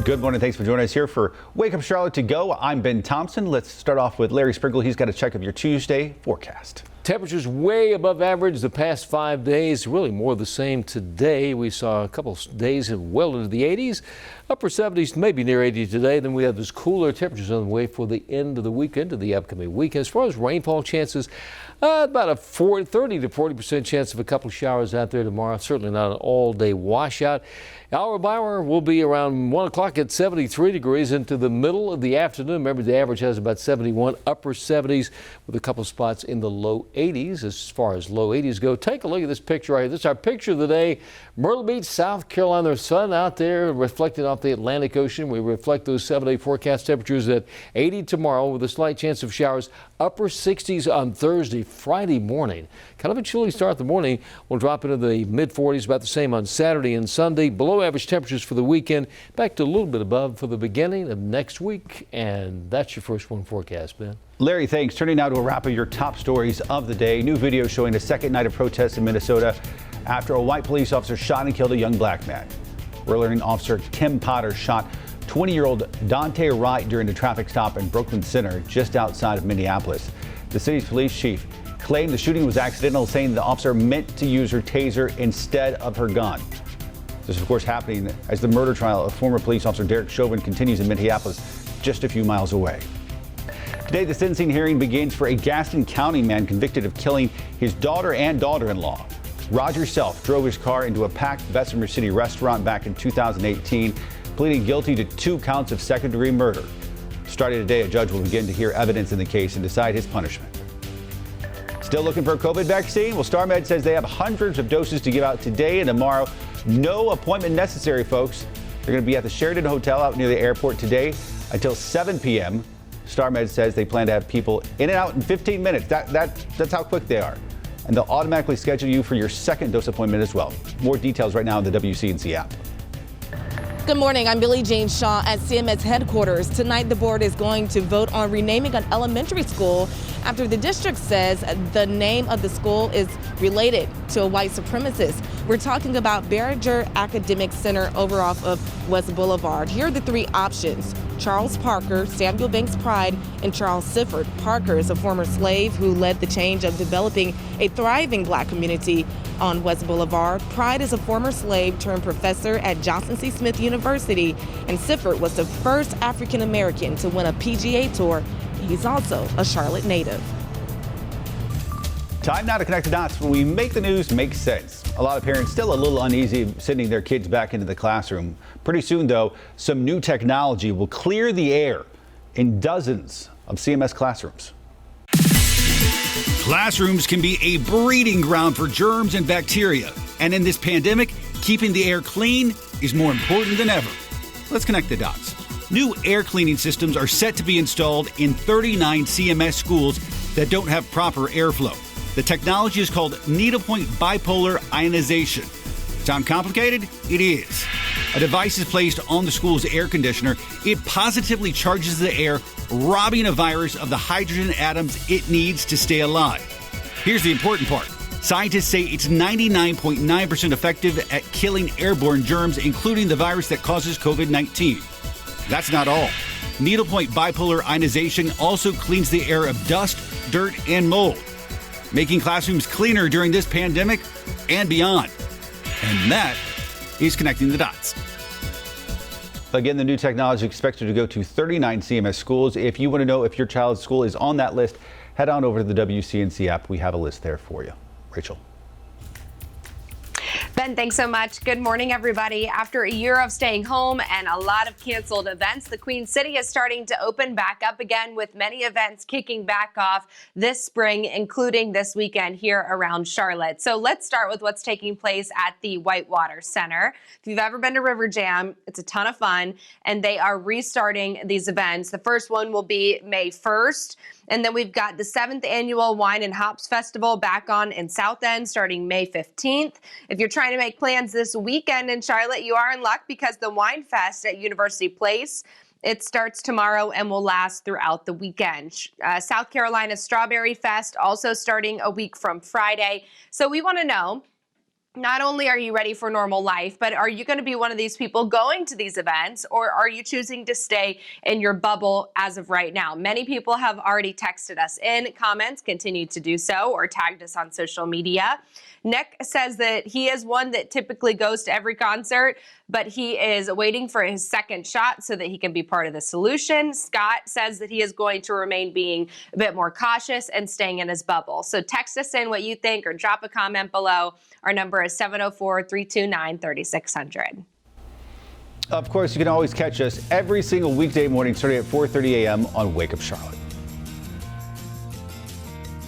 Good morning. Thanks for joining us here for Wake Up Charlotte to Go. I'm Ben Thompson. Let's start off with Larry Sprinkle. He's got a check of your Tuesday forecast. Temperatures way above average the past 5 days, really more the same today. We saw a couple of days well into the 80s, upper 70s, maybe near 80 today. Then we have this cooler temperatures on the way for the end of the weekend to the upcoming weekend. As far as rainfall chances, about a 30 to 40% chance of a couple of showers out there tomorrow. Certainly not an all-day washout. Hour by hour will be around 1 o'clock at 73 degrees into the middle of the afternoon. Remember, the average has about 71, upper 70s with a couple spots in the low 80s. As far as low 80s go, take a look at this picture right here. This is our picture of the day. Myrtle Beach, South Carolina. There's sun out there reflecting off the Atlantic Ocean. We reflect those 7-day forecast temperatures at 80 tomorrow with a slight chance of showers. Upper 60s on Thursday, Friday morning. Kind of a chilly start of the morning. We'll drop into the mid-40s, about the same on Saturday and Sunday. Below average temperatures for the weekend, back to a little bit above for the beginning of next week. And that's your first one forecast, Ben. Larry, thanks. Turning now to a wrap of your top stories of the day. New video showing a second night of protests in Minnesota after a white police officer shot and killed a young black man. We're learning Officer Tim Potter shot 20-year-old Dante Wright during a traffic stop in Brooklyn Center just outside of Minneapolis. The city's police chief claimed the shooting was accidental, saying the officer meant to use her taser instead of her gun. This is, of course, happening as the murder trial of former police officer Derek Chauvin continues in Minneapolis, just a few miles away. Today, the sentencing hearing begins for a Gaston County man convicted of killing his daughter and daughter-in-law. Roger Self drove his car into a packed Bessemer City restaurant back in 2018, pleading guilty to 2 counts of second-degree murder. Starting today, a judge will begin to hear evidence in the case and decide his punishment. Still looking for a COVID vaccine? Well, StarMed says they have hundreds of doses to give out today and tomorrow. No appointment necessary, folks. They're going to be at the Sheridan Hotel out near the airport today until 7 p.m. StarMed says they plan to have people in and out in 15 minutes. That's how quick they are. And they'll automatically schedule you for your second dose appointment as well. More details right now in the WCNC app. Good morning. I'm Billie Jean Shaw at CMS headquarters. Tonight, the board is going to vote on renaming an elementary school after the district says the name of the school is related to a white supremacist. We're talking about Barringer Academic Center over off of West Boulevard. Here are the 3 options: Charles Parker, Samuel Banks Pride, and Charles Sifford. Parker is a former slave who led the change of developing a thriving black community on West Boulevard. Pride is a former slave turned professor at Johnson C. Smith University, and Sifford was the first African American to win a PGA Tour. He's also a Charlotte native. Time now to connect the dots. When we make the news make sense. A lot of parents still a little uneasy sending their kids back into the classroom. Pretty soon, though, some new technology will clear the air in dozens of CMS classrooms. Classrooms can be a breeding ground for germs and bacteria. And in this pandemic, keeping the air clean is more important than ever. Let's connect the dots. New air cleaning systems are set to be installed in 39 CMS schools that don't have proper airflow. The technology is called needlepoint bipolar ionization. Sound complicated? It is. A device is placed on the school's air conditioner. It positively charges the air, robbing a virus of the hydrogen atoms it needs to stay alive. Here's the important part. Scientists say it's 99.9% effective at killing airborne germs, including the virus that causes COVID-19. That's not all. Needlepoint bipolar ionization also cleans the air of dust, dirt, and mold, making classrooms cleaner during this pandemic and beyond. And that is connecting the dots. Again, the new technology is expected to go to 39 CMS schools. If you want to know if your child's school is on that list, head on over to the WCNC app. We have a list there for you. Rachel. Ben, thanks so much. Good morning, everybody. After a year of staying home and a lot of canceled events, the Queen City is starting to open back up again, with many events kicking back off this spring, including this weekend here around Charlotte. So let's start with what's taking place at the Whitewater Center. If you've ever been to River Jam, it's a ton of fun, and they are restarting these events. The first one will be May 1st. And then we've got the 7th annual Wine and Hops Festival back on in South End starting May 15th. If you're trying to make plans this weekend in Charlotte, you are in luck, because the Wine Fest at University Place, it starts tomorrow and will last throughout the weekend. South Carolina Strawberry Fest also starting a week from Friday. So we want to know, not only are you ready for normal life, but are you going to be one of these people going to these events, or are you choosing to stay in your bubble as of right now? Many people have already texted us in comments, continue to do so, or tagged us on social media. Nick says that he is one that typically goes to every concert, but he is waiting for his second shot so that he can be part of the solution. Scott says that he is going to remain being a bit more cautious and staying in his bubble. So text us in what you think or drop a comment below. Our number is 704-329-3600. Of course, you can always catch us every single weekday morning starting at 4:30 a.m. on Wake Up Charlotte.